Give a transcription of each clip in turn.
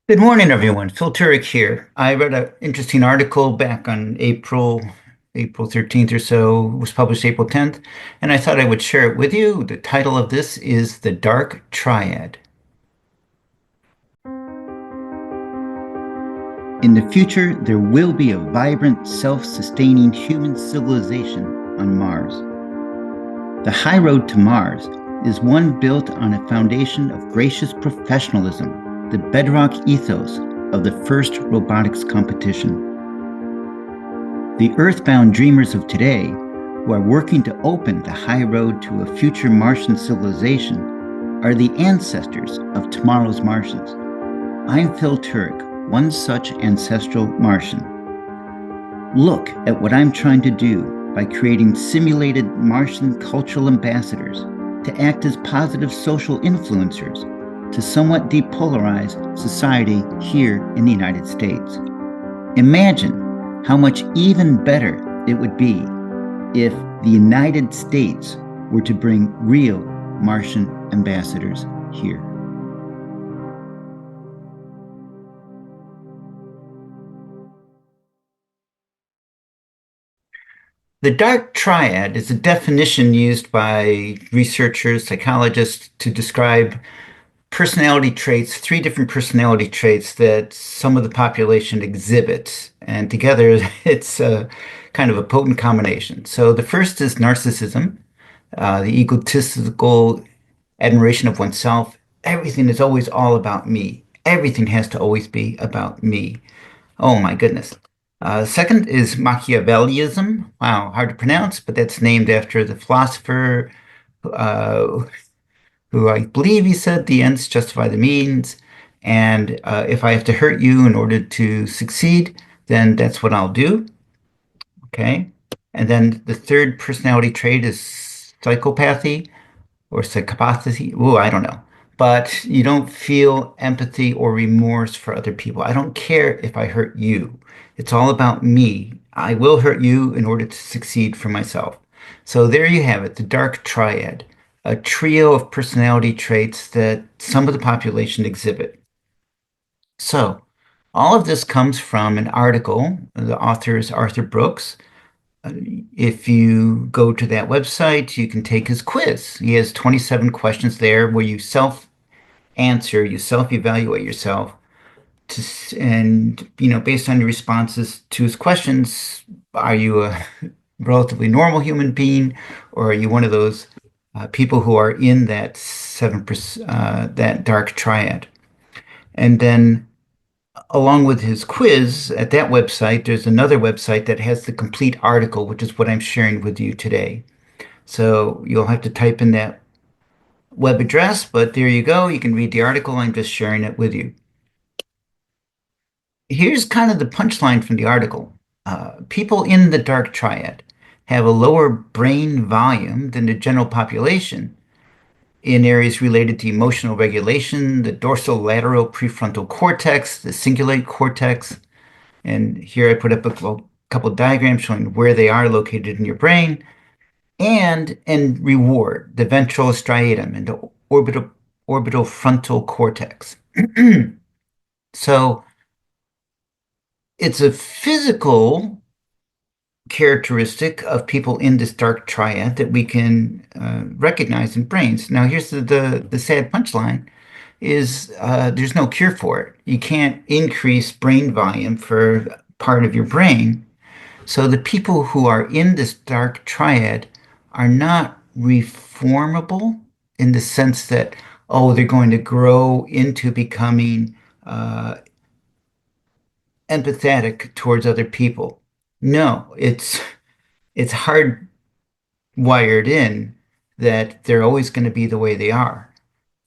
Good morning, everyone. Phil Turek here. I read an interesting article back on April 13th or so. It was published April 10th, and I thought I would share it with you. The title of this is The Dark Triad. In the future, there will be a vibrant, self-sustaining human civilization on Mars. The high road to Mars is one built on a foundation of gracious professionalism, the bedrock ethos of the first robotics competition. The earthbound dreamers of today, who are working to open the high road to a future Martian civilization, are the ancestors of tomorrow's Martians. I'm Phil Turek, one such ancestral Martian. Look at what I'm trying to do by creating simulated Martian cultural ambassadors to act as positive social influencers to somewhat depolarize society here in the United States. Imagine how much even better it would be if the United States were to bring real Martian ambassadors here. The Dark Triad is a definition used by researchers, psychologists to describe personality traits, three different personality traits that some of the population exhibits. And together, it's a kind of a potent combination. So the first is narcissism, the egotistical admiration of oneself. Everything is always all about me. Everything has to always be about me. Oh my goodness. Second is Machiavellism. Wow, hard to pronounce, but that's named after the philosopher uh, who I believe he said the ends justify the means. And if I have to hurt you in order to succeed, then that's what I'll do. Okay. And then the third personality trait is psychopathy or psychopathy. Ooh, I don't know. But you don't feel empathy or remorse for other people. I don't care if I hurt you. It's all about me. I will hurt you in order to succeed for myself. So there you have it, the Dark Triad, a trio of personality traits that some of the population exhibit. So all of this comes from an article. The author is Arthur Brooks. If you go to that website, you can take his quiz. He has 27 questions there where you self answer, you self evaluate yourself to, and based on your responses to his questions, are you a relatively normal human being, or are you one of those people who are in that 7%, that dark triad? And then along with his quiz at that website, there's another website that has the complete article, which is what I'm sharing with you today. So you'll have to type in that web address, but there you go. You can read the article. I'm just sharing it with you. Here's kind of the punchline from the article. People in the dark triad have a lower brain volume than the general population in areas related to emotional regulation, the dorsolateral prefrontal cortex, the cingulate cortex. And here I put up a couple of diagrams showing where they are located in your brain, and reward, the ventral striatum and the orbital frontal cortex. So it's a physical characteristic of people in this dark triad that we can recognize in brains. Now, here's the sad punchline is there's no cure for it. You can't increase brain volume for part of your brain. So the people who are in this dark triad are not reformable in the sense that, oh, they're going to grow into becoming empathetic towards other people. No, it's hardwired in that they're always going to be the way they are.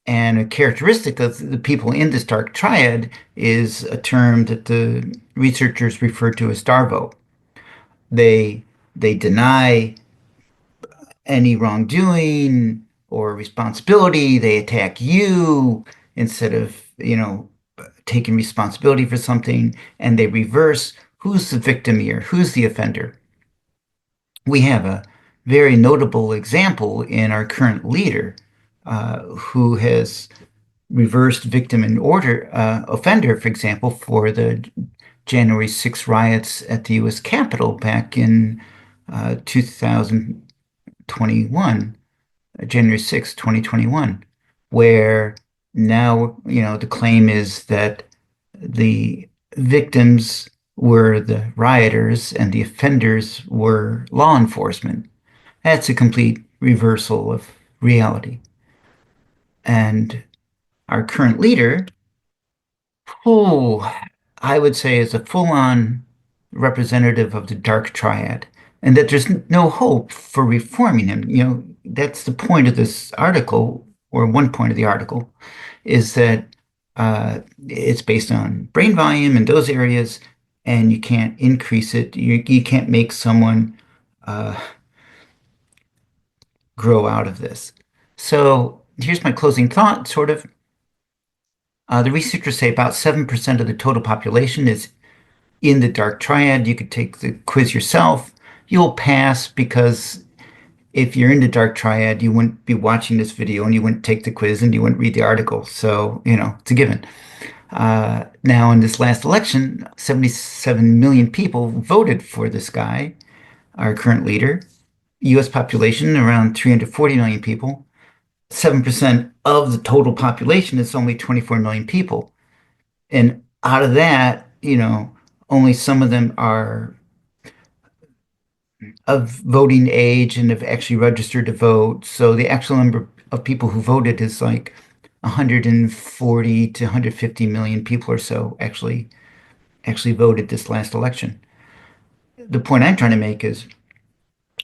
And a characteristic of the people in this dark triad is a term that the researchers refer to as Darvo. They deny any wrongdoing or responsibility. They attack you instead of, taking responsibility for something, and they reverse who's the victim here, who's the offender. We have a very notable example in our current leader who has reversed victim and order offender, for example, for the January 6 riots at the U.S. Capitol back in 2021, January 6, 2021, where now, the claim is that the victims were the rioters and the offenders were law enforcement. That's a complete reversal of reality. And our current leader, oh, I would say is a full-on representative of the Dark Triad, and that there's no hope for reforming him. That's the point of this article, or one point of the article, is that it's based on brain volume in those areas, and you can't increase it. You can't make someone uh, grow out of this. So here's my closing thought, sort of. The researchers say about 7% of the total population is in the Dark Triad. You could take the quiz yourself. You'll pass because if you're in the Dark Triad, you wouldn't be watching this video and you wouldn't take the quiz and you wouldn't read the article. So, it's a given. Now, in this last election, 77 million people voted for this guy, our current leader. US population around 340 million people. 7% of the total population is only 24 million people. And out of that, only some of them are of voting age and have actually registered to vote. So the actual number of people who voted is like 140 to 150 million people or so actually voted this last election. The point I'm trying to make is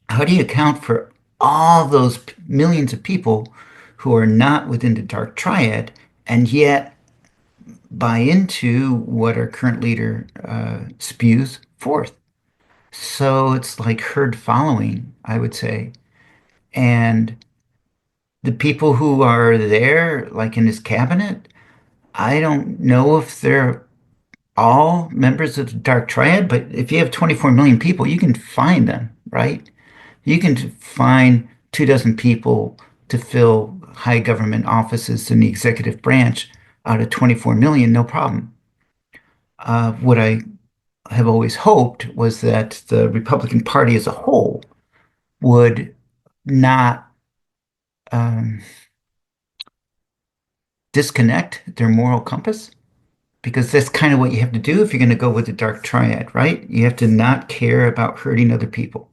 how do you account for all those millions of people who are not within the Dark Triad and yet buy into what our current leader spews forth? So it's like herd following, I would say. And the people who are there, like in his cabinet, I don't know if they're all members of the Dark Triad, but if you have 24 million people, you can find them, right? You can find 2 dozen people to fill high government offices in the executive branch out of 24 million, no problem. What I have always hoped was that the Republican Party as a whole would not um, disconnect their moral compass, because that's kind of what you have to do if you're going to go with the Dark Triad, right? You have to not care about hurting other people.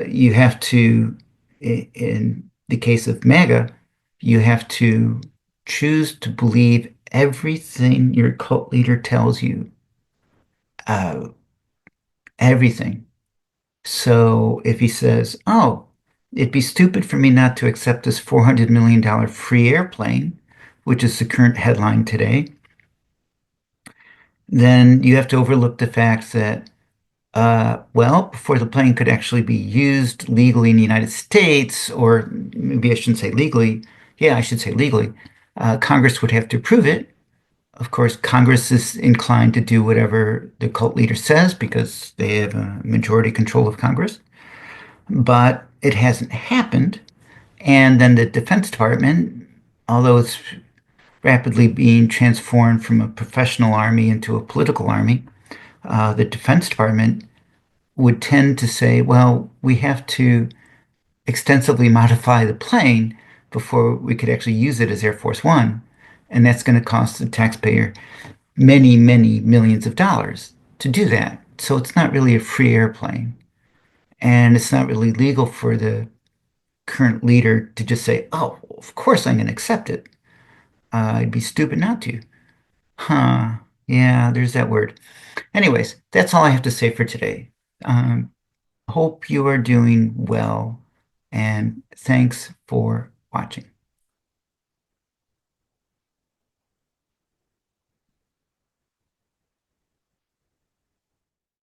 You have to, in the case of MAGA, you have to choose to believe everything your cult leader tells you, uh, everything. So if he says, "Oh, it'd be stupid for me not to accept this $400 million free airplane," which is the current headline today, then you have to overlook the fact that, well, before the plane could actually be used legally in the United States, or maybe I shouldn't say legally, yeah, I should say legally, Congress would have to approve it. Of course, Congress is inclined to do whatever the cult leader says because they have a majority control of Congress. But it hasn't happened. And then the Defense Department, although it's rapidly being transformed from a professional army into a political army, the Defense Department would tend to say, well, we have to extensively modify the plane before we could actually use it as Air Force One. And that's going to cost the taxpayer many, many millions of dollars to do that. So it's not really a free airplane. And it's not really legal for the current leader to just say, oh, of course I'm going to accept it. I'd be stupid not to. Huh. Yeah, there's that word. Anyways, that's all I have to say for today. Hope you are doing well, and thanks for watching.